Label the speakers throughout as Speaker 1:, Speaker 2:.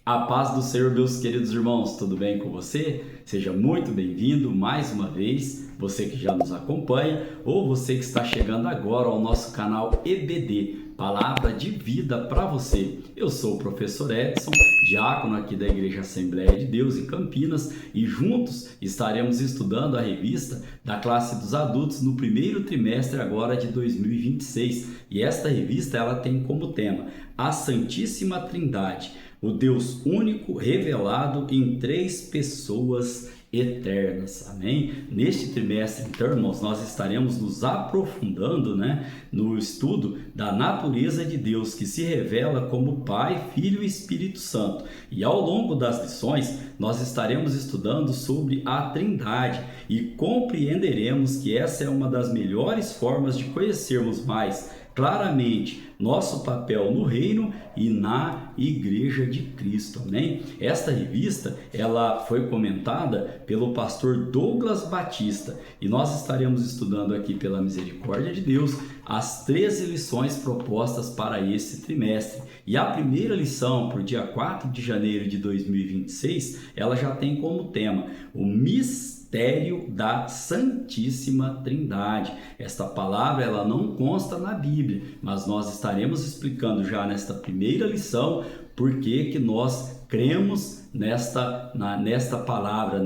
Speaker 1: A paz do Senhor, meus queridos irmãos, tudo bem com você? Seja muito bem-vindo mais uma vez, você que já nos acompanha ou você que está chegando agora ao nosso canal EBD, Palavra de Vida para você. Eu sou o professor Edson, diácono aqui da Igreja Assembleia de Deus em Campinas, e juntos estaremos estudando a revista da classe dos adultos no primeiro trimestre agora de 2026. E esta revista ela tem como tema a Santíssima Trindade, o Deus único revelado em três pessoas eternas, amém? Neste trimestre, então, irmãos, nós estaremos nos aprofundando, no estudo da natureza de Deus, que se revela como Pai, Filho e Espírito Santo. E ao longo das lições, nós estaremos estudando sobre a Trindade e compreenderemos que essa é uma das melhores formas de conhecermos mais claramente nosso papel no reino e na Igreja de Cristo, amém? Esta revista, ela foi comentada pelo pastor Douglas Batista e nós estaremos estudando aqui pela misericórdia de Deus as 13 lições propostas para esse trimestre. E a primeira lição, para o dia 4 de janeiro de 2026, ela já tem como tema o mistério da Santíssima Trindade. Esta palavra ela não consta na Bíblia, mas nós estaremos explicando já nesta primeira lição por que nós cremos nesta palavra,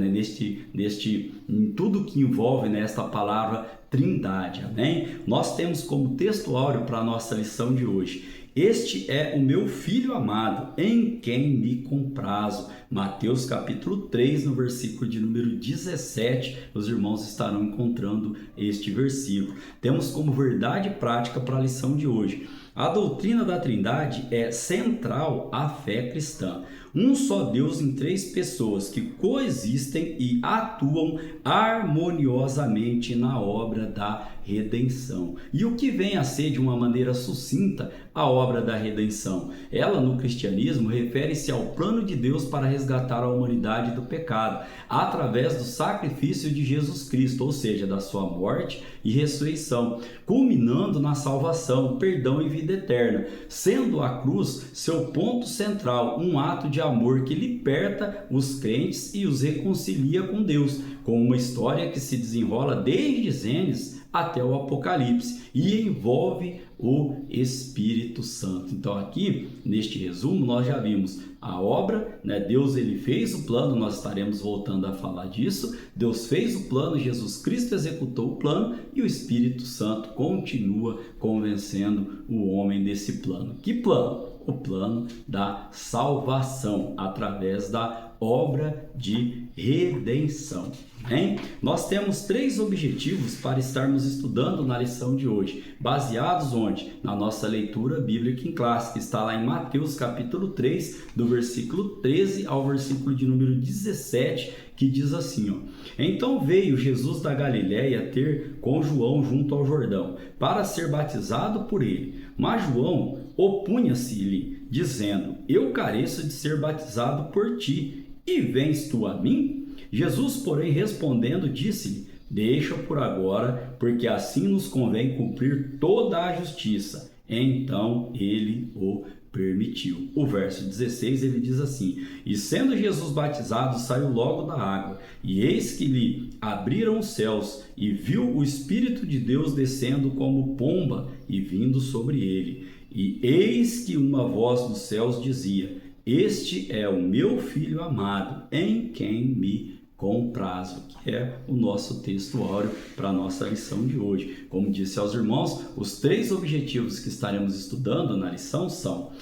Speaker 1: em tudo que envolve nesta palavra Trindade, amém? Nós temos como texto áureo para a nossa lição de hoje: este é o meu Filho amado, em quem me comprazo. Mateus capítulo 3, no versículo de número 17, os irmãos estarão encontrando este versículo. Temos como verdade prática para a lição de hoje: a doutrina da Trindade é central à fé cristã. Um só Deus em três pessoas que coexistem e atuam harmoniosamente na obra da redenção. E o que vem a ser, de uma maneira sucinta, a obra da redenção? Ela, no cristianismo, refere-se ao plano de Deus para resgatar a humanidade do pecado, através do sacrifício de Jesus Cristo, ou seja, da sua morte e ressurreição, culminando na salvação, perdão e vida eterna, sendo a cruz seu ponto central, um ato de amor que liberta os crentes e os reconcilia com Deus, com uma história que se desenrola desde Gênesis até o Apocalipse e envolve o Espírito Santo. Então aqui, neste resumo, nós já vimos a obra, Deus ele fez o plano, nós estaremos voltando a falar disso. Deus fez o plano, Jesus Cristo executou o plano e o Espírito Santo continua convencendo o homem desse plano. Que plano? O plano da salvação através da obra de redenção. Hein? Nós temos três objetivos para estarmos estudando na lição de hoje, baseados onde? Na nossa leitura bíblica em classe, que está lá em Mateus capítulo 3, do versículo 13 ao versículo de número 17, que diz assim, Então veio Jesus da Galiléia ter com João junto ao Jordão, para ser batizado por ele. Mas João opunha-se-lhe, dizendo, eu careço de ser batizado por ti, e vens tu a mim? Jesus, porém, respondendo, disse-lhe, deixa por agora, porque assim nos convém cumprir toda a justiça. Então ele o permitiu. O verso 16, ele diz assim, e sendo Jesus batizado, saiu logo da água, e eis que lhe abriram os céus, e viu o Espírito de Deus descendo como pomba e vindo sobre ele. E eis que uma voz dos céus dizia, este é o meu Filho amado, em quem me comprazo, que é o nosso texto áureo para a nossa lição de hoje. Como disse aos irmãos, os três objetivos que estaremos estudando na lição são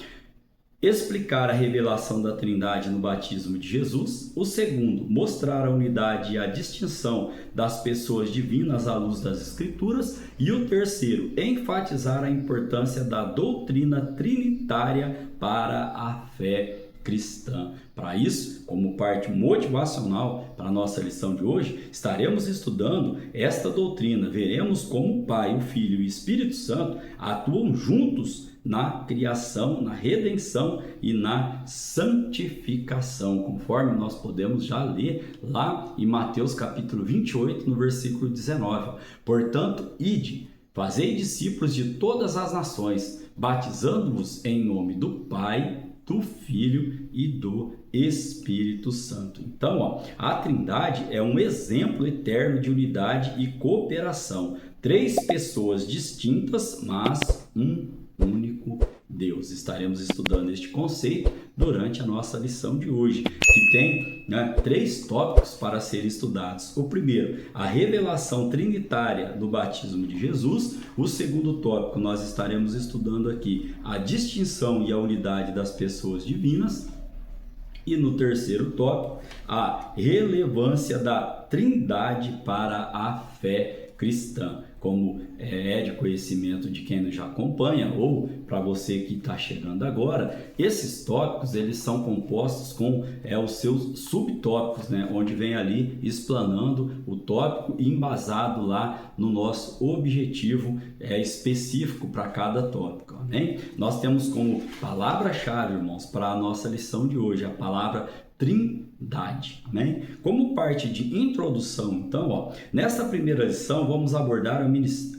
Speaker 1: explicar a revelação da Trindade no batismo de Jesus. O segundo, mostrar a unidade e a distinção das pessoas divinas à luz das Escrituras. E o terceiro, enfatizar a importância da doutrina trinitária para a fé cristã. Para isso, como parte motivacional para a nossa lição de hoje, estaremos estudando esta doutrina. Veremos como o Pai, o Filho e o Espírito Santo atuam juntos na criação, na redenção e na santificação, conforme nós podemos já ler lá em Mateus capítulo 28, no versículo 19. Portanto, ide, fazei discípulos de todas as nações, batizando-os em nome do Pai do Filho e do Espírito Santo. Então, a Trindade é um exemplo eterno de unidade e cooperação. 3 pessoas distintas, mas um único Deus. Estaremos estudando este conceito durante a nossa lição de hoje, que tem 3 tópicos para serem estudados. O primeiro, a revelação trinitária do batismo de Jesus. O segundo tópico, nós estaremos estudando aqui a distinção e a unidade das pessoas divinas. E no terceiro tópico, a relevância da Trindade para a fé cristã. Como é de conhecimento de quem nos já acompanha, ou para você que está chegando agora, esses tópicos eles são compostos com os seus subtópicos, onde vem ali explanando o tópico e embasado lá no nosso objetivo específico para cada tópico. Amém? Nós temos como palavra-chave, irmãos, para a nossa lição de hoje, a palavra Trindade, amém? Como parte de introdução, então, nesta primeira lição vamos abordar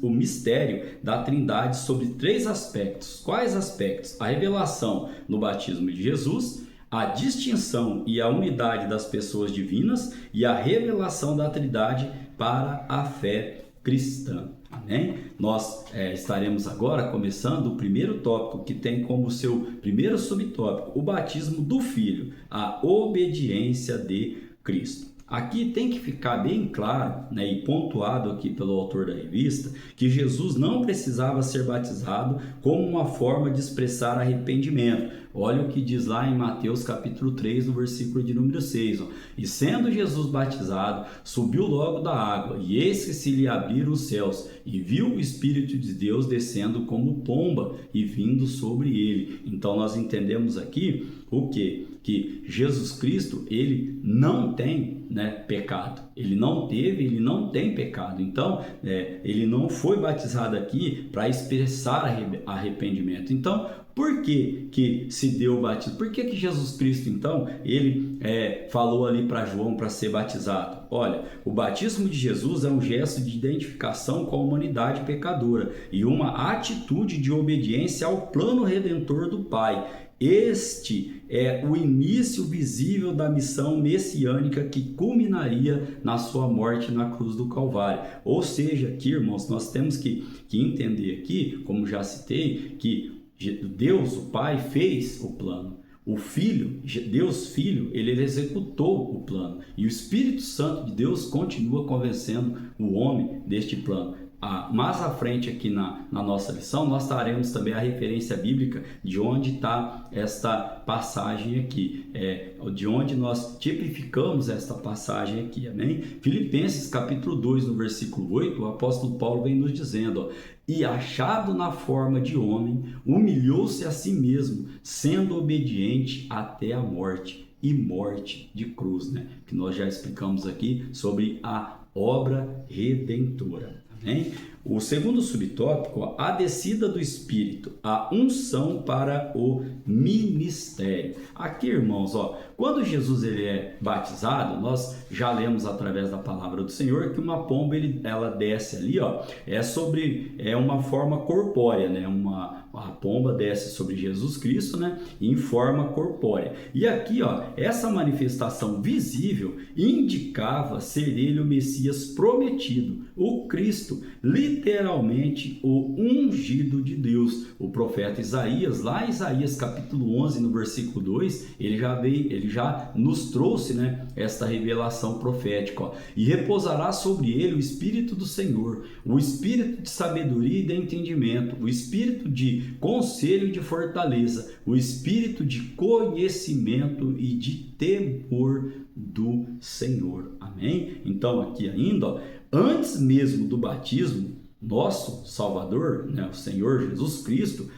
Speaker 1: o mistério da Trindade sobre 3 aspectos. Quais aspectos? A revelação no batismo de Jesus, a distinção e a unidade das pessoas divinas e a revelação da Trindade para a fé cristã. Amém? Nós estaremos agora começando o primeiro tópico, que tem como seu primeiro subtópico o batismo do Filho, a obediência de Cristo. Aqui tem que ficar bem claro, e pontuado aqui pelo autor da revista, que Jesus não precisava ser batizado como uma forma de expressar arrependimento. Olha o que diz lá em Mateus capítulo 3, no versículo de número 6. E sendo Jesus batizado, subiu logo da água, e eis que se lhe abriram os céus, e viu o Espírito de Deus descendo como pomba e vindo sobre ele. Então nós entendemos aqui o quê? Que Jesus Cristo, ele não tem pecado. Ele não teve, ele não tem pecado. Então, ele não foi batizado aqui para expressar arrependimento. Então, por que se deu o batismo? Por que Jesus Cristo, então, ele falou ali para João para ser batizado? Olha, o batismo de Jesus é um gesto de identificação com a humanidade pecadora e uma atitude de obediência ao plano redentor do Pai. Este é o início visível da missão messiânica que culminaria na sua morte na cruz do Calvário. Ou seja, aqui, irmãos, nós temos que entender aqui, como já citei, que Deus, o Pai, fez o plano. O Filho, Deus Filho, ele executou o plano. E o Espírito Santo de Deus continua convencendo o homem deste plano. Mais à frente aqui na nossa lição, nós traremos também a referência bíblica de onde está esta passagem aqui, de onde nós tipificamos esta passagem aqui, amém? Filipenses capítulo 2, no versículo 8, o apóstolo Paulo vem nos dizendo, e achado na forma de homem, humilhou-se a si mesmo, sendo obediente até a morte, e morte de cruz, que nós já explicamos aqui sobre a obra redentora. O segundo subtópico, a descida do Espírito, a unção para o ministério. Aqui, irmãos, quando Jesus ele é batizado, nós já lemos através da palavra do Senhor que uma pomba ela desce ali, é uma forma corpórea, a pomba desce sobre Jesus Cristo, em forma corpórea. E aqui, essa manifestação visível indicava ser ele o Messias prometido, o Cristo, literalmente o ungido de Deus. O profeta Isaías, lá em Isaías capítulo 11, no versículo 2, ele já nos trouxe esta revelação profética. E repousará sobre ele o Espírito do Senhor, o Espírito de sabedoria e de entendimento, o Espírito de conselho e de fortaleza, o Espírito de conhecimento e de temor do Senhor. Amém? Então aqui ainda, antes mesmo do batismo, nosso Salvador, o Senhor Jesus Cristo,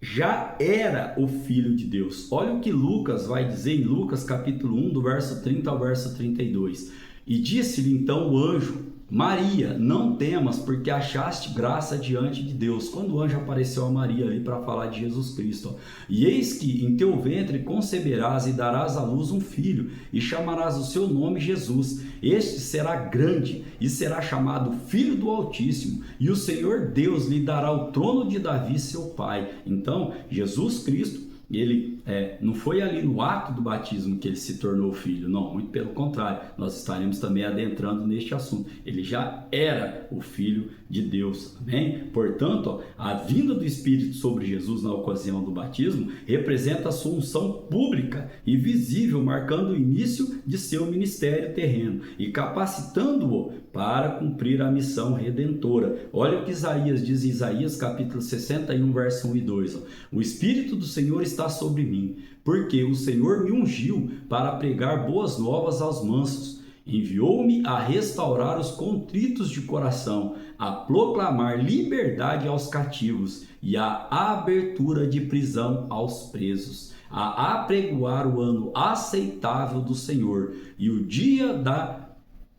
Speaker 1: já era o Filho de Deus. Olha o que Lucas vai dizer em Lucas capítulo 1, do verso 30 ao verso 32. E disse-lhe então o anjo, Maria, não temas, porque achaste graça diante de Deus. Quando o anjo apareceu a Maria ali para falar de Jesus Cristo. E eis que em teu ventre conceberás e darás à luz um filho, e chamarás o seu nome Jesus. Este será grande e será chamado Filho do Altíssimo, e o Senhor Deus lhe dará o trono de Davi, seu pai. Então, Jesus Cristo, ele não foi ali no ato do batismo que ele se tornou filho, não, muito pelo contrário, nós estaremos também adentrando neste assunto. Ele já era o Filho de Deus, amém? Portanto, a vinda do Espírito sobre Jesus na ocasião do batismo representa a sua unção pública e visível, marcando o início de seu ministério terreno e capacitando-o para cumprir a missão redentora. Olha o que Isaías diz em Isaías capítulo 61, verso 1 e 2. O Espírito do Senhor está sobre mim, porque o Senhor me ungiu para pregar boas novas aos mansos. Enviou-me a restaurar os contritos de coração, a proclamar liberdade aos cativos e a abertura de prisão aos presos, a apregoar o ano aceitável do Senhor e o dia da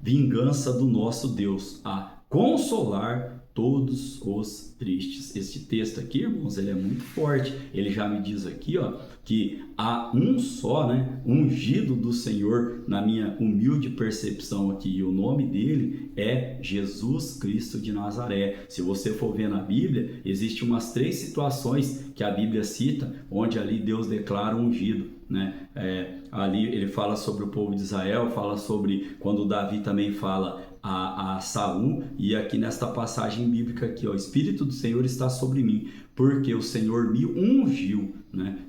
Speaker 1: vingança do nosso Deus, a consolar todos os tristes. Este texto aqui, irmãos, ele é muito forte. Ele já me diz aqui, que há um só, ungido do Senhor, na minha humilde percepção aqui, e o nome dele é Jesus Cristo de Nazaré. Se você for ver na Bíblia, existem umas 3 situações que a Bíblia cita, onde ali Deus declara ungido, ali ele fala sobre o povo de Israel, fala sobre quando Davi também fala a Saul, e aqui nesta passagem bíblica aqui, o Espírito do Senhor está sobre mim, porque o Senhor me ungiu,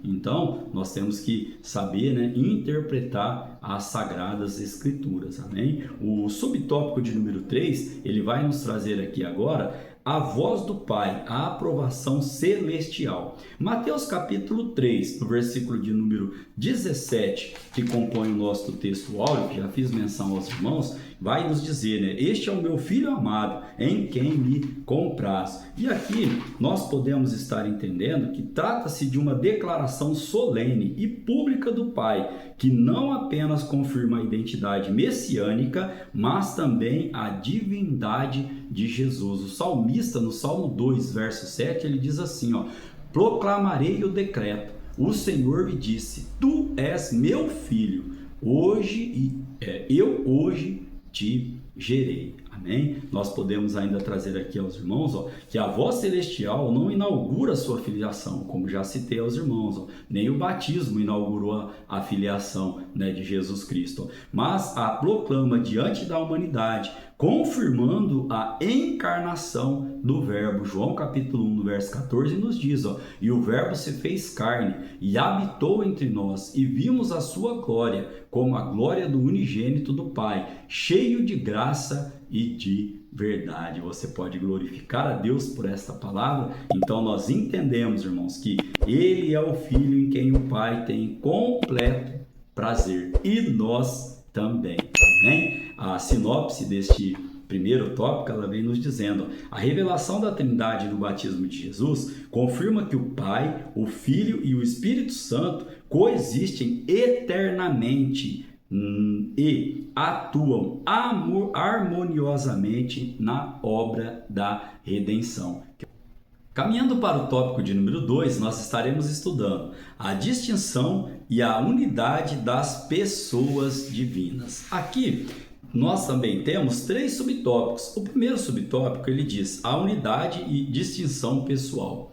Speaker 1: Então, nós temos que saber, interpretar as Sagradas Escrituras, amém? O subtópico de número 3, ele vai nos trazer aqui agora a voz do Pai, a aprovação celestial. Mateus capítulo 3, no versículo de número 17, que compõe o nosso texto áureo, que já fiz menção aos irmãos, vai nos dizer, este é o meu filho amado, em quem me comprazo. E aqui nós podemos estar entendendo que trata-se de uma declaração solene e pública do Pai, que não apenas confirma a identidade messiânica, mas também a divindade de Jesus. O salmista, no Salmo 2, verso 7, ele diz assim, proclamarei o decreto, o Senhor me disse, tu és meu filho, eu hoje te gerei. Amém? Nós podemos ainda trazer aqui aos irmãos que a voz celestial não inaugura a sua filiação, como já citei aos irmãos, nem o batismo inaugurou a filiação de Jesus Cristo, mas a proclama diante da humanidade, confirmando a encarnação do Verbo. João capítulo 1, verso 14 nos diz, e o Verbo se fez carne e habitou entre nós, e vimos a sua glória, como a glória do unigênito do Pai, cheio de graça e de verdade. Você pode glorificar a Deus por esta palavra. Então nós entendemos, irmãos, que Ele é o Filho em quem o Pai tem completo prazer, e nós também. Amém? A sinopse deste primeiro tópico, ela vem nos dizendo, a revelação da Trindade no batismo de Jesus confirma que o Pai, o Filho e o Espírito Santo coexistem eternamente e atuam harmoniosamente na obra da redenção. Caminhando para o tópico de número 2, nós estaremos estudando a distinção e a unidade das pessoas divinas. Aqui nós também temos 3 subtópicos. O primeiro subtópico, ele diz a unidade e distinção pessoal.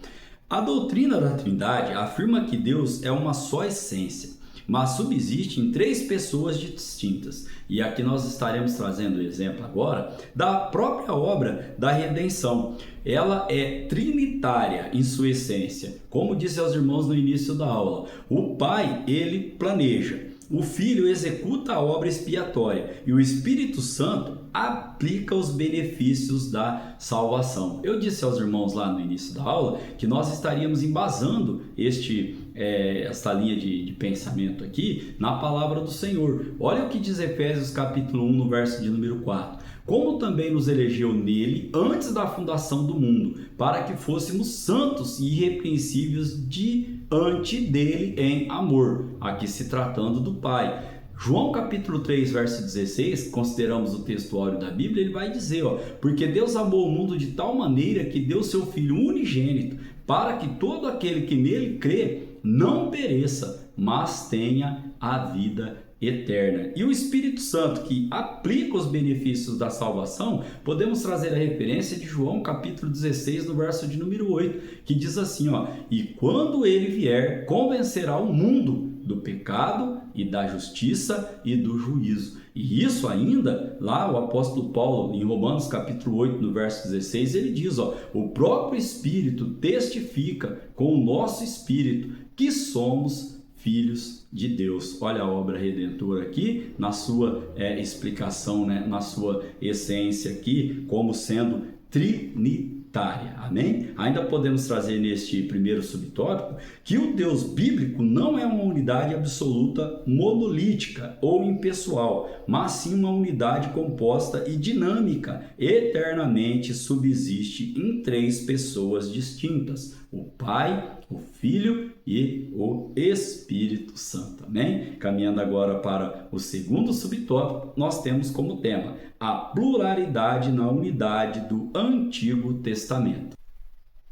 Speaker 1: A doutrina da Trindade afirma que Deus é uma só essência, mas subsiste em 3 pessoas distintas. E aqui nós estaremos trazendo o exemplo agora da própria obra da redenção. Ela é trinitária em sua essência. Como disse aos irmãos no início da aula, o Pai, ele planeja, o Filho executa a obra expiatória e o Espírito Santo aplica os benefícios da salvação. Eu disse aos irmãos lá no início da aula que nós estaríamos embasando esta linha de pensamento aqui na palavra do Senhor. Olha o que diz Efésios capítulo 1, no verso de número 4. Como também nos elegeu nele antes da fundação do mundo, para que fôssemos santos e irrepreensíveis diante dele em amor. Aqui se tratando do Pai. João capítulo 3, verso 16, consideramos o texto áureo da Bíblia, ele vai dizer, porque Deus amou o mundo de tal maneira que deu seu Filho unigênito, para que todo aquele que nele crê não pereça, mas tenha a vida eterna. E o Espírito Santo, que aplica os benefícios da salvação, podemos trazer a referência de João capítulo 16, no verso de número 8, que diz assim, ó: e quando ele vier, convencerá o mundo do pecado e da justiça e do juízo. E isso ainda, lá o apóstolo Paulo, em Romanos capítulo 8, no verso 16, ele diz, ó: o próprio Espírito testifica com o nosso espírito que somos filhos de Deus. Olha a obra redentora aqui, na sua explicação, né? Na sua essência aqui, como sendo trinitária. Amém? Ainda podemos trazer neste primeiro subtópico que o Deus bíblico não é uma unidade absoluta monolítica ou impessoal, mas sim uma unidade composta e dinâmica, eternamente subsiste em três pessoas distintas: o Pai, o Filho e o Espírito Santo. Amém? Caminhando agora para o segundo subtópico, nós temos como tema a pluralidade na unidade do Antigo Testamento.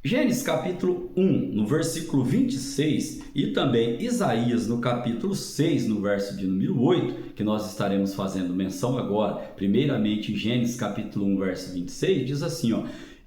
Speaker 1: Gênesis capítulo 1, no versículo 26, e também Isaías no capítulo 6, no verso de número 8, que nós estaremos fazendo menção agora, primeiramente em Gênesis capítulo 1, verso 26, diz assim, ó: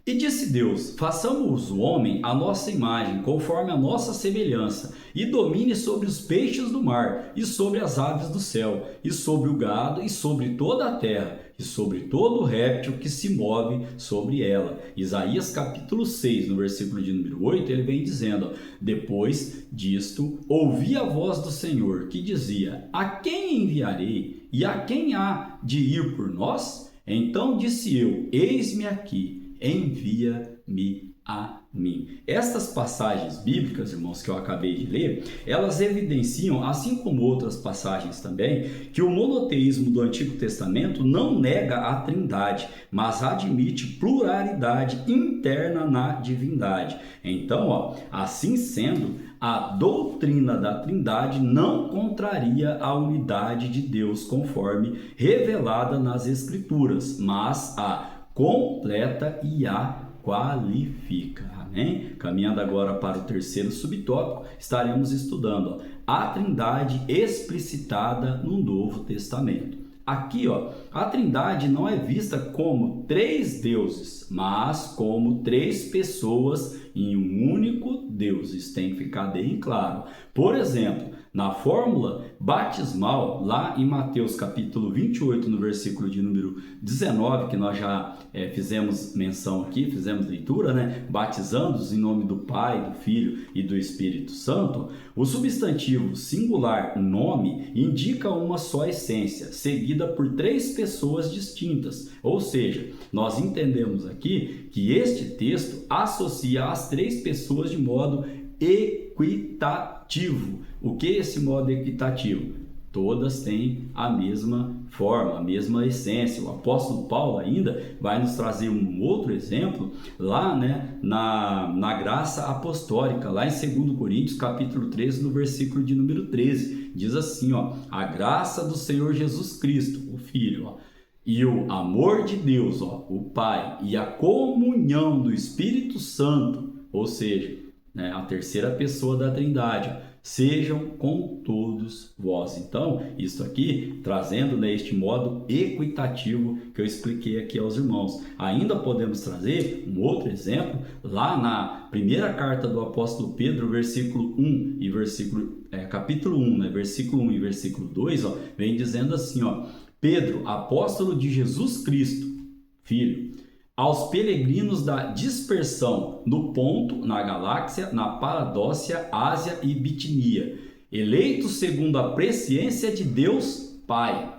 Speaker 1: e disse Deus, façamos o homem à nossa imagem, conforme a nossa semelhança, e domine sobre os peixes do mar, e sobre as aves do céu, e sobre o gado, e sobre toda a terra, e sobre todo o réptil que se move sobre ela. Isaías capítulo 6, no versículo de número 8, ele vem dizendo, depois disto, ouvi a voz do Senhor, que dizia, a quem enviarei, e a quem há de ir por nós? Então disse eu, eis-me aqui, envia-me a mim. Estas passagens bíblicas, irmãos, que eu acabei de ler, elas evidenciam, assim como outras passagens também, que o monoteísmo do Antigo Testamento não nega a Trindade, mas admite pluralidade interna na divindade. Então, ó, assim sendo, a doutrina da Trindade não contraria a unidade de Deus conforme revelada nas Escrituras, mas a completa e a qualifica. Amém? Caminhando agora para o terceiro subtópico, estaremos estudando a Trindade explicitada no Novo Testamento. Aqui, ó, a Trindade não é vista como três deuses, mas como três pessoas em um único Deus. Isso tem que ficar bem claro. Por exemplo, na fórmula batismal, lá em Mateus capítulo 28, no versículo de número 19, que nós já fizemos menção aqui, fizemos leitura, né? Batizando-os em nome do Pai, do Filho e do Espírito Santo, o substantivo singular nome indica uma só essência, seguida por três pessoas distintas. Ou seja, nós entendemos aqui que este texto associa as três pessoas de modo equitativo. O que é esse modo equitativo? Todas têm a mesma forma, a mesma essência. O apóstolo Paulo ainda vai nos trazer um outro exemplo lá, né, na graça apostólica, lá em 2 Coríntios capítulo 13, no versículo de número 13. Diz assim, ó: a graça do Senhor Jesus Cristo, o Filho, ó, e o amor de Deus, ó, o Pai, e a comunhão do Espírito Santo, ou seja, né, a terceira pessoa da Trindade, sejam com todos vós. Então, isso aqui trazendo neste modo equitativo que eu expliquei aqui aos irmãos. Ainda podemos trazer um outro exemplo lá na primeira carta do apóstolo Pedro, versículo 1 e capítulo 1, né, versículo 1 e versículo 2, ó, vem dizendo assim, ó: Pedro, apóstolo de Jesus Cristo, Filho, aos peregrinos da dispersão no Ponto, na Galáxia, na Paradócia, Ásia e Bitinia, eleitos segundo a presciência de Deus Pai,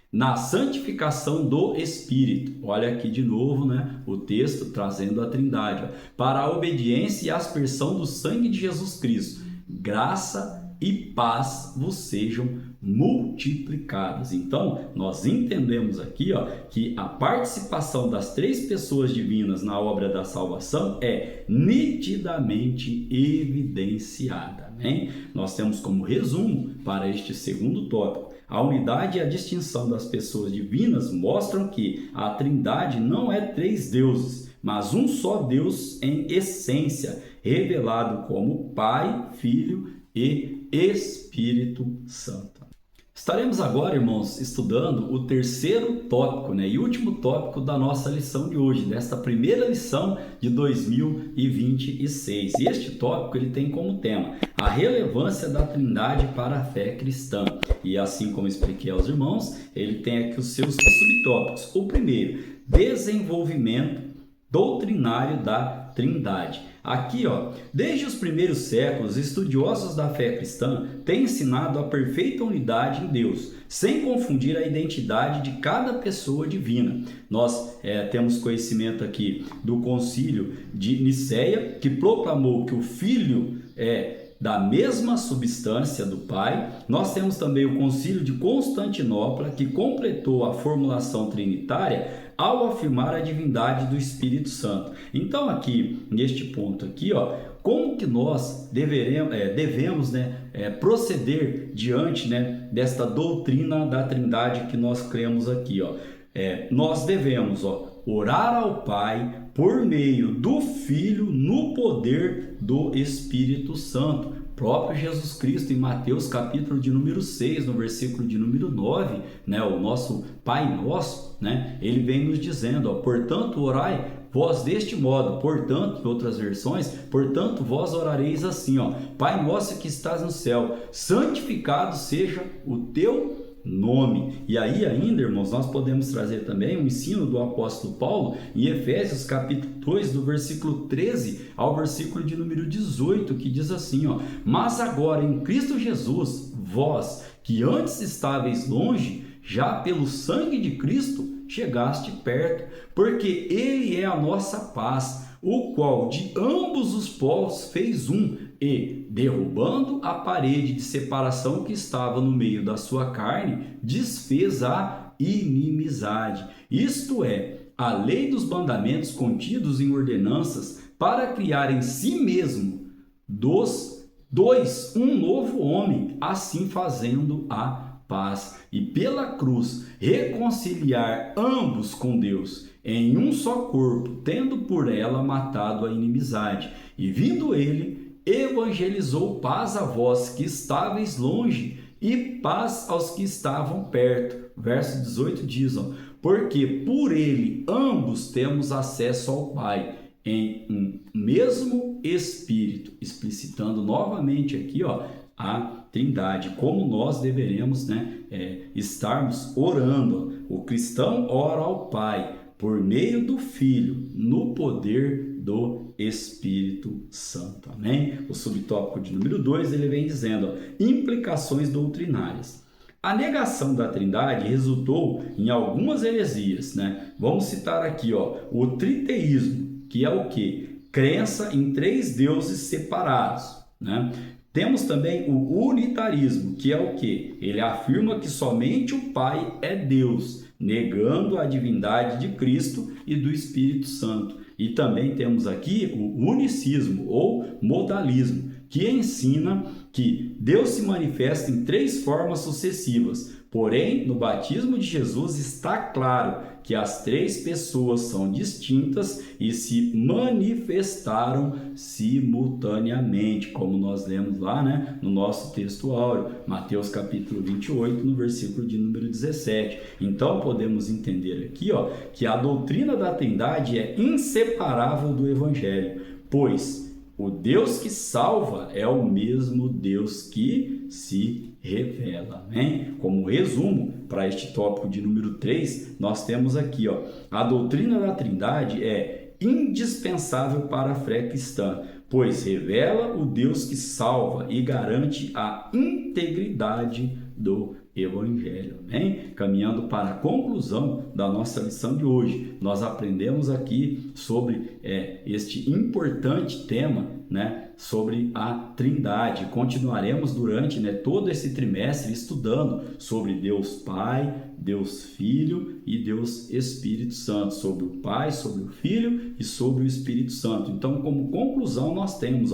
Speaker 1: na santificação do Espírito. Olha aqui de novo, né, o texto trazendo a Trindade, ó, para a obediência e aspersão do sangue de Jesus Cristo. Graça e paz vos sejam multiplicadas. Então, nós entendemos aqui, ó, que a participação das três pessoas divinas na obra da salvação é nitidamente evidenciada. Amém? Nós temos como resumo para este segundo tópico: a unidade e a distinção das pessoas divinas mostram que a Trindade não é três deuses, mas um só Deus em essência, revelado como Pai, Filho e Espírito Santo. Estaremos agora, irmãos, estudando o terceiro tópico, e último tópico da nossa lição de hoje, desta primeira lição de 2026. E este tópico ele tem como tema a relevância da Trindade para a fé cristã. E assim como expliquei aos irmãos, ele tem aqui os seus subtópicos. O primeiro, desenvolvimento doutrinário da Trindade. Aqui, desde os primeiros séculos, estudiosos da fé cristã têm ensinado a perfeita unidade em Deus, sem confundir a identidade de cada pessoa divina. Nós temos conhecimento aqui do Concílio de Nicéia, que proclamou que o Filho é da mesma substância do Pai. Nós temos também o Concílio de Constantinopla, que completou a formulação trinitária ao afirmar a divindade do Espírito Santo. Então aqui, neste ponto aqui, como que nós devemos proceder diante desta doutrina da Trindade que nós cremos aqui, nós devemos orar ao Pai por meio do Filho no poder do Espírito Santo. Próprio Jesus Cristo, em Mateus capítulo de número 6, no versículo de número 9, o nosso Pai Nosso, ele vem nos dizendo, portanto, orai vós deste modo, portanto, em outras versões, portanto, vós orareis assim, Pai Nosso que estás no céu, santificado seja o teu nome. E aí ainda, irmãos, nós podemos trazer também o ensino do apóstolo Paulo em Efésios capítulo 2, do versículo 13 ao versículo de número 18, que diz assim, mas agora em Cristo Jesus, vós que antes estáveis longe, já pelo sangue de Cristo chegaste perto, porque ele é a nossa paz, o qual de ambos os povos fez um, e, derrubando a parede de separação que estava no meio da sua carne, desfez a inimizade. Isto é, a lei dos mandamentos contidos em ordenanças, para criar em si mesmo dos dois um novo homem, assim fazendo a paz, e pela cruz reconciliar ambos com Deus em um só corpo, tendo por ela matado a inimizade. E vindo ele, evangelizou paz a vós que estáveis longe e paz aos que estavam perto. Verso 18 diz, porque por ele ambos temos acesso ao Pai em um mesmo Espírito, explicitando novamente aqui a Trindade, como nós deveremos estarmos orando. O cristão ora ao Pai por meio do Filho, no poder do Espírito Santo. Amém? O subtópico de número 2, ele vem dizendo, implicações doutrinárias. A negação da Trindade resultou em algumas heresias, Vamos citar aqui, o triteísmo, que é o quê? Crença em três deuses separados, Temos também o unitarismo, que é o quê? Ele afirma que somente o Pai é Deus, negando a divindade de Cristo e do Espírito Santo. E também temos aqui o unicismo ou modalismo, que ensina que Deus se manifesta em três formas sucessivas. Porém, no batismo de Jesus está claro que as três pessoas são distintas e se manifestaram simultaneamente, como nós lemos lá, no nosso texto áureo, Mateus capítulo 28, no versículo de número 17. Então, podemos entender aqui, que a doutrina da Trindade é inseparável do Evangelho, pois o Deus que salva é o mesmo Deus que se revela. Amém? Como resumo para este tópico de número 3, nós temos aqui, a doutrina da Trindade é indispensável para a fé cristã, pois revela o Deus que salva e garante a integridade do Evangelho. Amém? Caminhando para a conclusão da nossa lição de hoje, nós aprendemos aqui sobre este importante tema, sobre a Trindade. Continuaremos durante todo esse trimestre estudando sobre Deus Pai, Deus Filho e Deus Espírito Santo, sobre o Pai, sobre o Filho e sobre o Espírito Santo. Então, como conclusão, nós temos,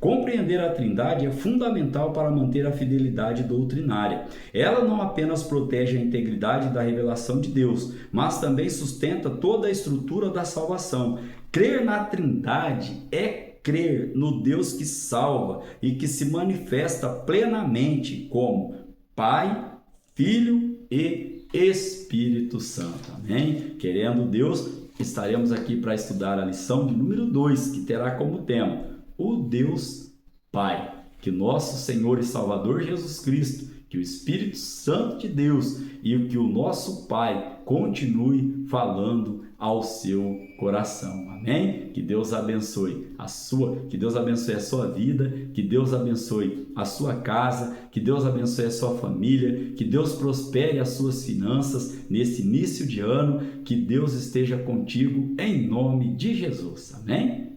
Speaker 1: compreender a Trindade é fundamental para manter a fidelidade doutrinária. Ela não apenas protege a integridade da revelação de Deus, mas também sustenta toda a estrutura da salvação. Crer na Trindade é crer no Deus que salva e que se manifesta plenamente como Pai, Filho e Espírito Santo. Amém? Querendo Deus, estaremos aqui para estudar a lição de número 2, que terá como tema o Deus Pai. Que nosso Senhor e Salvador Jesus Cristo, que o Espírito Santo de Deus e que o nosso Pai continue falando ao seu coração. Amém? Que Deus abençoe a sua vida, que Deus abençoe a sua casa, que Deus abençoe a sua família, que Deus prospere as suas finanças nesse início de ano, que Deus esteja contigo em nome de Jesus. Amém?